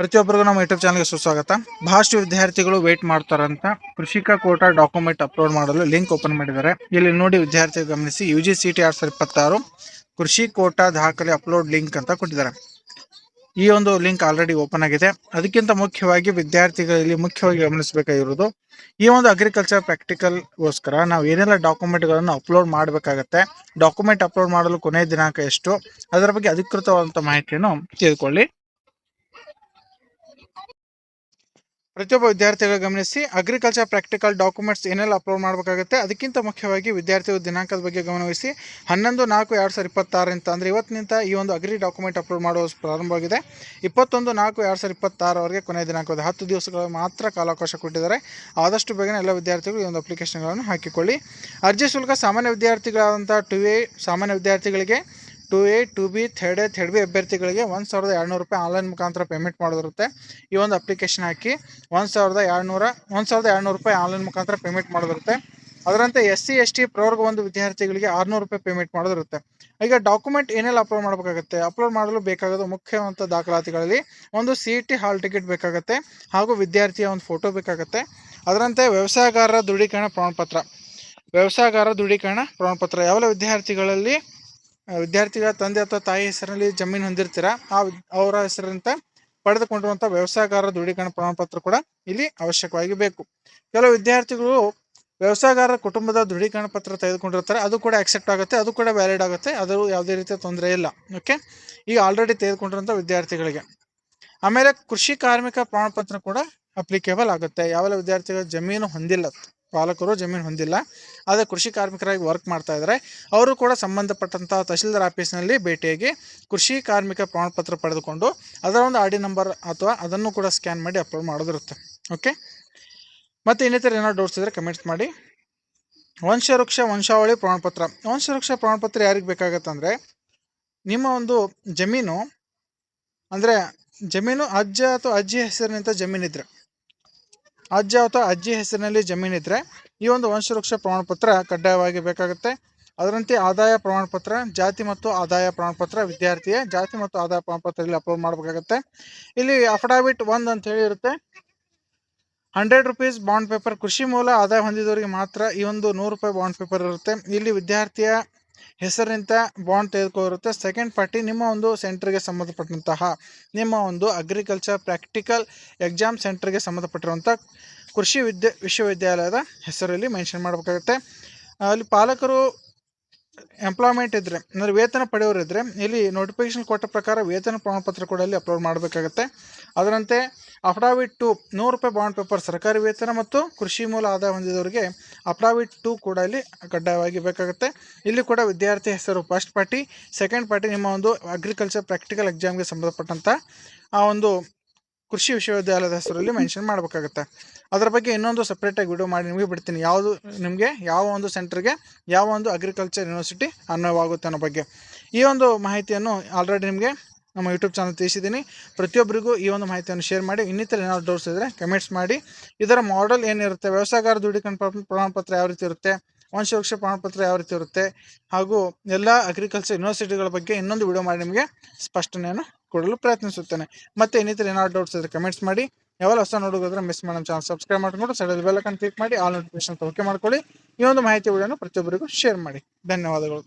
ಪ್ರತಿಯೊಬ್ಬರಿಗೂ ನಮ್ಮ ಯೂಟ್ಯೂಬ್ ಚಾನಲ್ಗೆ ಸುಸ್ವಾಗತ. ಬಹಳಷ್ಟು ವಿದ್ಯಾರ್ಥಿಗಳು ವೇಟ್ ಮಾಡ್ತಾರಂತ ಕೃಷಿಕ ಕೋಟಾ ಡಾಕ್ಯುಮೆಂಟ್ ಅಪ್ಲೋಡ್ ಮಾಡಲು ಲಿಂಕ್ ಓಪನ್ ಮಾಡಿದ್ದಾರೆ. ಇಲ್ಲಿ ನೋಡಿ ವಿದ್ಯಾರ್ಥಿಗಳು ಗಮನಿಸಿ, UGCET 2026 ಕೃಷಿ ಕೋಟಾ ದಾಖಲೆ ಅಪ್ಲೋಡ್ ಲಿಂಕ್ ಅಂತ ಕೊಟ್ಟಿದ್ದಾರೆ. ಈ ಒಂದು ಲಿಂಕ್ ಆಲ್ರೆಡಿ ಓಪನ್ ಆಗಿದೆ. ಅದಕ್ಕಿಂತ ಮುಖ್ಯವಾಗಿ ವಿದ್ಯಾರ್ಥಿಗಳಲ್ಲಿ ಮುಖ್ಯವಾಗಿ ಗಮನಿಸಬೇಕಾಗಿರುವುದು, ಈ ಒಂದು ಅಗ್ರಿಕಲ್ಚರ್ ಪ್ರಾಕ್ಟಿಕಲ್ಗೋಸ್ಕರ ನಾವು ಏನೆಲ್ಲ ಡಾಕ್ಯುಮೆಂಟ್ಗಳನ್ನು ಅಪ್ಲೋಡ್ ಮಾಡಬೇಕಾಗತ್ತೆ, ಡಾಕ್ಯುಮೆಂಟ್ ಅಪ್ಲೋಡ್ ಮಾಡಲು ಕೊನೆಯ ದಿನಾಂಕ ಎಷ್ಟು, ಅದರ ಬಗ್ಗೆ ಅಧಿಕೃತವಾದಂಥ ಮಾಹಿತಿಯನ್ನು ತಿಳಿದುಕೊಳ್ಳಿ. ಪ್ರತಿಯೊಬ್ಬ ವಿದ್ಯಾರ್ಥಿಗಳು ಗಮನಿಸಿ, ಅಗ್ರಿಕಲ್ಚರ್ ಪ್ರಾಕ್ಟಿಕಲ್ ಡಾಕ್ಯುಮೆಂಟ್ಸ್ ಏನೆಲ್ಲ ಅಪ್ಲೋಡ್ ಮಾಡಬೇಕಾಗುತ್ತೆ, ಅದಕ್ಕಿಂತ ಮುಖ್ಯವಾಗಿ ವಿದ್ಯಾರ್ಥಿಗಳ ದಿನಾಂಕದ ಬಗ್ಗೆ ಗಮನವಹಿಸಿ. 11/4/2026 ಅಂದರೆ ಇವತ್ತಿನಿಂದ ಈ ಒಂದು ಅಗ್ರಿ ಡಾಕ್ಯುಮೆಂಟ್ ಅಪ್ಲೋಡ್ ಮಾಡುವ ಪ್ರಾರಂಭವಾಗಿದೆ. 21/4/2026 ಕೊನೆಯ ದಿನಾಂಕದ 10 ದಿವಸಗಳ ಮಾತ್ರ ಕಾಲಾವಕಾಶ ಕೊಟ್ಟಿದ್ದಾರೆ. ಆದಷ್ಟು ಬೇಗನೆ ಎಲ್ಲ ವಿದ್ಯಾರ್ಥಿಗಳು ಈ ಒಂದು ಅಪ್ಲಿಕೇಶನ್ಗಳನ್ನು ಹಾಕಿಕೊಳ್ಳಿ. ಅರ್ಜಿ ಶುಲ್ಕ ಸಾಮಾನ್ಯ ವಿದ್ಯಾರ್ಥಿಗಳಾದಂಥ 2A ಸಾಮಾನ್ಯ ವಿದ್ಯಾರ್ಥಿಗಳಿಗೆ, 2A 2B third A third B ಅಭ್ಯರ್ಥಿಗಳಿಗೆ 1,200 ರೂಪಾಯಿ ಆನ್ಲೈನ್ ಮುಖಾಂತರ ಪೇಮೆಂಟ್ ಮಾಡೋದಿರುತ್ತೆ. ಈ ಒಂದು ಅಪ್ಲಿಕೇಶನ್ ಹಾಕಿ 1,200 ರೂಪಾಯಿ ಆನ್ಲೈನ್ ಮುಖಾಂತರ ಪೇಮೆಂಟ್ ಮಾಡೋದಿರುತ್ತೆ. ಅದರಂತೆ SC ST ಪ್ರವರ್ಗ ಒಂದು ವಿದ್ಯಾರ್ಥಿಗಳಿಗೆ 600 ರೂಪಾಯಿ ಪೇಮೆಂಟ್ ಮಾಡೋದಿರುತ್ತೆ. ಈಗ ಡಾಕ್ಯುಮೆಂಟ್ ಏನೆಲ್ಲ ಅಪ್ಲೋಡ್ ಮಾಡಬೇಕಾಗುತ್ತೆ, ಅಪ್ಲೋಡ್ ಮಾಡಲು ಬೇಕಾಗೋದು ಮುಖ್ಯವಂತ ದಾಖಲಾತಿಗಳಲ್ಲಿ ಒಂದು CET ಹಾಲ್ ಟಿಕೆಟ್ ಬೇಕಾಗುತ್ತೆ, ಹಾಗೂ ವಿದ್ಯಾರ್ಥಿಯ ಒಂದು ಫೋಟೋ ಬೇಕಾಗುತ್ತೆ. ಅದರಂತೆ ವ್ಯವಸಾಯಗಾರರ ದೃಢೀಕರಣ ಪ್ರಮಾಣಪತ್ರ ಯಾವೆಲ್ಲ ವಿದ್ಯಾರ್ಥಿಗಳ ತಂದೆ ಅಥವಾ ತಾಯಿ ಹೆಸರಿನಲ್ಲಿ ಜಮೀನು ಹೊಂದಿರ್ತೀರಾ, ಅವರ ಹೆಸರಿನಿಂದ ಪಡೆದುಕೊಂಡಿರುವಂಥ ವ್ಯವಸಾಯಗಾರರ ದೃಢೀಕರಣ ಪ್ರಮಾಣಪತ್ರ ಕೂಡ ಇಲ್ಲಿ ಅವಶ್ಯಕವಾಗಿ ಬೇಕು. ಕೆಲವು ವಿದ್ಯಾರ್ಥಿಗಳು ವ್ಯವಸಾಯಗಾರರ ಕುಟುಂಬದ ದೃಢೀಕರಣ ಪತ್ರ ತೆಗೆದುಕೊಂಡಿರ್ತಾರೆ, ಅದು ಕೂಡ ಆಕ್ಸೆಪ್ಟ್ ಆಗುತ್ತೆ, ಅದು ಕೂಡ ವ್ಯಾಲಿಡ್ ಆಗುತ್ತೆ, ಅದು ಯಾವುದೇ ರೀತಿಯ ತೊಂದರೆ ಇಲ್ಲ. ಓಕೆ, ಈಗ ಆಲ್ರೆಡಿ ತೆಗೆದುಕೊಂಡಿರುವಂಥ ವಿದ್ಯಾರ್ಥಿಗಳಿಗೆ. ಆಮೇಲೆ ಕೃಷಿ ಕಾರ್ಮಿಕ ಪ್ರಮಾಣಪತ್ರ ಕೂಡ ಅಪ್ಲಿಕೇಬಲ್ ಆಗುತ್ತೆ. ಯಾವೆಲ್ಲ ವಿದ್ಯಾರ್ಥಿಗಳು ಜಮೀನು ಹೊಂದಿಲ್ಲ, ಪಾಲಕರು ಜಮೀನು ಹೊಂದಿಲ್ಲ, ಆದರೆ ಕೃಷಿ ಕಾರ್ಮಿಕರಾಗಿ ವರ್ಕ್ ಮಾಡ್ತಾ ಇದ್ದಾರೆ, ಅವರು ಕೂಡ ಸಂಬಂಧಪಟ್ಟಂಥ ತಹಶೀಲ್ದಾರ್ ಆಫೀಸ್ನಲ್ಲಿ ಭೇಟಿಯಾಗಿ ಕೃಷಿ ಕಾರ್ಮಿಕ ಪ್ರಮಾಣಪತ್ರ ಪಡೆದುಕೊಂಡು ಅದರ ಒಂದು RD ನಂಬರ್ ಅಥವಾ ಅದನ್ನು ಕೂಡ ಸ್ಕ್ಯಾನ್ ಮಾಡಿ ಅಪ್ಲೋಡ್ ಮಾಡೋದಿರುತ್ತೆ. ಓಕೆ, ಮತ್ತು ಇನ್ನಿತರ ಏನಾದ್ರು ಡೌಟ್ಸ್ ಇದ್ದರೆ ಕಮೆಂಟ್ಸ್ ಮಾಡಿ. ವಂಶವೃಕ್ಷ ವಂಶಾವಳಿ ಪ್ರಮಾಣಪತ್ರ ಯಾರಿಗೆ ಬೇಕಾಗತ್ತೆ ಅಂದರೆ, ನಿಮ್ಮ ಒಂದು ಜಮೀನು ಅಜ್ಜ ಅಥವಾ ಅಜ್ಜಿ ಹೆಸರಿನಿಂದ ಜಮೀನಿದ್ರೆ, ಅಜ್ಜ ಅಥವಾ ಅಜ್ಜಿ ಹೆಸರಿನಲ್ಲಿ ಜಮೀನಿದ್ರೆ ಈ ಒಂದು ವಂಶವೃಕ್ಷ ಪ್ರಮಾಣಪತ್ರ ಕಡ್ಡಾಯವಾಗಿ ಬೇಕಾಗುತ್ತೆ. ಅದರಂತೆ ಆದಾಯ ಪ್ರಮಾಣಪತ್ರ, ಜಾತಿ ಮತ್ತು ಆದಾಯ ಪ್ರಮಾಣಪತ್ರ, ವಿದ್ಯಾರ್ಥಿಯ ಜಾತಿ ಮತ್ತು ಆದಾಯ ಪ್ರಮಾಣಪತ್ರ ಇಲ್ಲಿ ಅಪ್ಲೋಡ್ ಮಾಡಬೇಕಾಗುತ್ತೆ. ಇಲ್ಲಿ ಅಫಿಡವಿಟ್ 1 ಅಂತ ಹೇಳಿ ಇರುತ್ತೆ. 100 ರೂಪೀಸ್ ಬಾಂಡ್ ಪೇಪರ್, ಕೃಷಿ ಮೂಲ ಆದಾಯ ಹೊಂದಿದವರಿಗೆ ಮಾತ್ರ ಈ ಒಂದು 100 ರೂಪಾಯಿ ಬಾಂಡ್ ಪೇಪರ್ ಇರುತ್ತೆ. ಇಲ್ಲಿ ವಿದ್ಯಾರ್ಥಿಯ ಹೆಸರಿನಿಂದ ಬಾಂಡ್ ತೆಗೆದುಕೊಳ್ಳಿರುತ್ತೆ. ಸೆಕೆಂಡ್ ಪಾರ್ಟಿ ನಿಮ್ಮ ಒಂದು ಸೆಂಟರ್ಗೆ ಸಂಬಂಧಪಟ್ಟಂತಹ ನಿಮ್ಮ ಒಂದು ಅಗ್ರಿಕಲ್ಚರ್ ಪ್ರಾಕ್ಟಿಕಲ್ ಎಕ್ಸಾಮ್ ಸೆಂಟರ್ಗೆ ಸಂಬಂಧಪಟ್ಟಿರುವಂಥ ಕೃಷಿ ವಿಶ್ವವಿದ್ಯಾಲಯದ ಹೆಸರಲ್ಲಿ ಮೆನ್ಷನ್ ಮಾಡಬೇಕಾಗುತ್ತೆ. ಅಲ್ಲಿ ಪಾಲಕರು ಎಂಪ್ಲಾಯ್ಮೆಂಟ್ ಇದ್ದರೆ, ಅಂದರೆ ವೇತನ ಪಡೆಯೋರು ಇದ್ದರೆ, ಇಲ್ಲಿ ನೋಟಿಫಿಕೇಶನ್ ಕೊಟ್ಟ ಪ್ರಕಾರ ವೇತನ ಪ್ರಮಾಣಪತ್ರ ಕೂಡ ಇಲ್ಲಿ ಅಪ್ಲೋಡ್ ಮಾಡಬೇಕಾಗುತ್ತೆ. ಅದರಂತೆ ಅಫಿಡವಿಟ್ 2 100 ರೂಪಾಯಿ ಬಾಂಡ್ ಪೇಪರ್, ಸರ್ಕಾರಿ ವೇತನ ಮತ್ತು ಕೃಷಿ ಮೂಲ ಆದಾಯ ಹೊಂದಿದವರಿಗೆ ಅಫಿಡವಿಟ್ 2 ಕೂಡ ಇಲ್ಲಿ ಕಡ್ಡಾಯವಾಗಿ ಬೇಕಾಗುತ್ತೆ. ಇಲ್ಲಿ ಕೂಡ ವಿದ್ಯಾರ್ಥಿ ಹೆಸರು ಫಸ್ಟ್ ಪಾರ್ಟಿ, ಸೆಕೆಂಡ್ ಪಾರ್ಟಿ ನಿಮ್ಮ ಒಂದು ಅಗ್ರಿಕಲ್ಚರ್ ಪ್ರಾಕ್ಟಿಕಲ್ ಎಕ್ಸಾಮ್ಗೆ ಸಂಬಂಧಪಟ್ಟಂಥ ಆ ಒಂದು ಕೃಷಿ ವಿಶ್ವವಿದ್ಯಾಲಯದ ಹೆಸರಲ್ಲಿ ಮೆನ್ಷನ್ ಮಾಡಬೇಕಾಗುತ್ತೆ. ಅದರ ಬಗ್ಗೆ ಇನ್ನೊಂದು ಸಪ್ರೇಟಾಗಿ ವಿಡಿಯೋ ಮಾಡಿ ನಿಮಗೆ ಬಿಡ್ತೀನಿ, ನಿಮಗೆ ಯಾವ ಒಂದು ಸೆಂಟರ್ಗೆ ಯಾವ ಒಂದು ಅಗ್ರಿಕಲ್ಚರ್ ಯೂನಿವರ್ಸಿಟಿ ಅನ್ವಯವಾಗುತ್ತೆ ಅನ್ನೋ ಬಗ್ಗೆ. ಈ ಒಂದು ಮಾಹಿತಿಯನ್ನು ಆಲ್ರೆಡಿ ನಿಮಗೆ ನಮ್ಮ ಯೂಟ್ಯೂಬ್ ಚಾನಲ್ ತಿಳಿಸಿದ್ದೀನಿ. ಪ್ರತಿಯೊಬ್ಬರಿಗೂ ಈ ಒಂದು ಮಾಹಿತಿಯನ್ನು ಶೇರ್ ಮಾಡಿ. ಇನ್ನಿತರ ಏನಾದ್ರು ಡೌಟ್ಸ್ ಇದ್ದರೆ ಕಮೆಂಟ್ಸ್ ಮಾಡಿ. ಇದರ ಮಾಡೆಲ್ ಏನಿರುತ್ತೆ, ವ್ಯವಸಾಯಗಾರ ದೃಢೀಕರಣ ಪ್ರಮಾಣಪತ್ರ ಯಾವ ರೀತಿ ಇರುತ್ತೆ, ವಂಶವೃಕ್ಷ ಪ್ರಮಾಣಪತ್ರ ಯಾವ ರೀತಿ ಇರುತ್ತೆ, ಹಾಗೂ ಎಲ್ಲ ಅಗ್ರಿಕಲ್ಚರ್ ಯೂನಿವರ್ಸಿಟಿಗಳ ಬಗ್ಗೆ ಇನ್ನೊಂದು ವಿಡಿಯೋ ಮಾಡಿ ನಿಮಗೆ ಸ್ಪಷ್ಟನೆಯನ್ನು ಕೊಡಲು ಪ್ರಯತ್ನಿಸುತ್ತೇನೆ. ಮತ್ತು ಇನ್ನಿತರ ಏನಾದ್ರು ಡೌಟ್ಸ್ ಇದ್ದರೆ ಕಮೆಂಟ್ಸ್ ಮಾಡಿ. ಯಾವೆಲ್ಲ ಹೊಸ ನೋಡೋದಾದ್ರೆ ಮಿಸ್ ಮಾಡಿ ನಮ್ಮ ಚಾನಲ್ ಸಬ್ಸ್ಕ್ರೈಬ್ ಮಾಡಿಕೊಂಡು ಸೈಡಲ್ಲಿ ಬೆಲ್ ಐಕಾನ್ ಕ್ಲಿಕ್ ಮಾಡಿ ಆಲ್ ನೋಟಿಫಿಕೇಶನ್ ಓಕೆ ಮಾಡ್ಕೊಳ್ಳಿ. ಈ ಒಂದು ಮಾಹಿತಿ ವಿಡಿಯೋನ ಪ್ರತಿಯೊಬ್ಬರಿಗೂ ಶೇರ್ ಮಾಡಿ. ಧನ್ಯವಾದಗಳು.